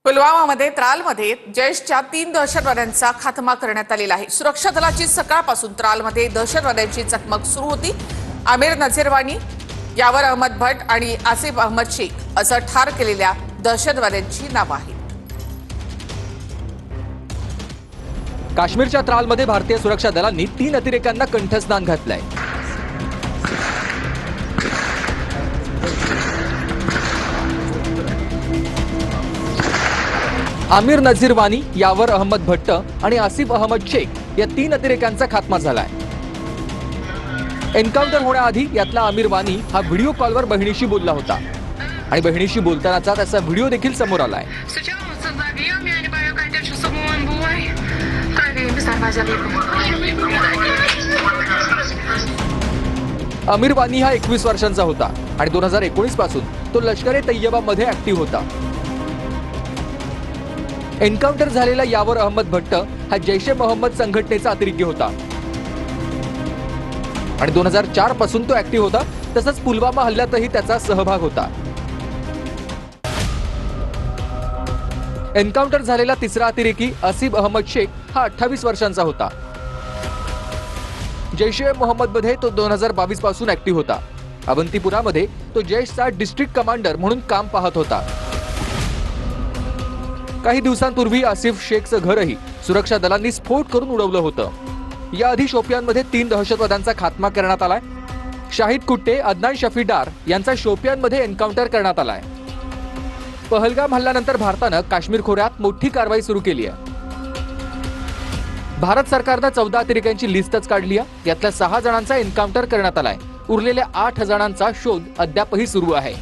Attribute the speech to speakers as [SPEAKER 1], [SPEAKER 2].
[SPEAKER 1] पुलवामामध्ये त्रालमध्ये जैशच्या 3 दहशतवाद्यांचा खात्मा करण्यात आलेला आहे। सुरक्षा दलाची सकाळपासून त्रालमध्ये दहशतवाद्यांची चकमक सुरू होती। आमिर नझीरवानी, यावर अहमद भट्ट आणि आसिफ अहमद शेख असं ठार केलेल्या दहशतवाद्यांची नावं आहेत।
[SPEAKER 2] काश्मीरच्या त्रालमध्ये भारतीय सुरक्षा दलांनी 3 अतिरेक्यांना कंठस्नान घातलंय। आमिर नझीरवानी, यावर अहमद भट्ट आणि आसिफ अहमद शेख या 3 अतिरेक्यांचा खात्मा झालाय। एन्काउंटर होण्याआधी यातला आमिर वानी हा व्हिडिओ कॉलवर बहिणीशी बोलला होता आणि बहिणीशी बोलतानाचा त्याचा व्हिडिओ देखील समोर आलाय। आमिर वानी हा 21 वर्षांचा होता आणि 2019 पासून तो लष्कर ए तैयबा मध्ये ऍक्टिव्ह होता। एन्काउंटर झालेला यावर अहमद भट्ट हा जैश ए मोहम्मद संघटनेचा अतिरेकी होता आणि 2004 पासून तो ऍक्टिव्ह होता। तसंच पुलवामा हल्ल्यातही त्याचा सहभाग होता। एन्काउंटर झालेला तिसरा अतिरेकी आसिफ अहमद शेख हा 28 वर्षांचा होता। जैश ए मोहम्मद मध्ये तो 2022 पासून ऍक्टिव्ह होता। अवंतीपुरामध्ये तो जैशचा डिस्ट्रिक्ट कमांडर म्हणून काम पाहत होता। काही दिवसांपूर्वी आसिफ शेखचं घरही सुरक्षा दलांनी स्फोट करून उडवलं होतं। याआधी शोपियानमध्ये 3 दहशतवाद्यांचा खात्मा करण्यात आलाय। शाहिद कुट्टे, अदनान शफीदार यांचा शोपियानमध्ये एन्काउंटर करण्यात आलाय। पहलगाम हल्ल्यानंतर भारतानं काश्मीर खोऱ्यात मोठी कारवाई सुरू केली आहे। भारत सरकारनं 14 अतिरेक्यांची लिस्टच काढली आहे। यातल्या 6 जणांचा एन्काउंटर करण्यात आलाय। उरलेल्या 8 जणांचा शोध अद्यापही सुरू आहे।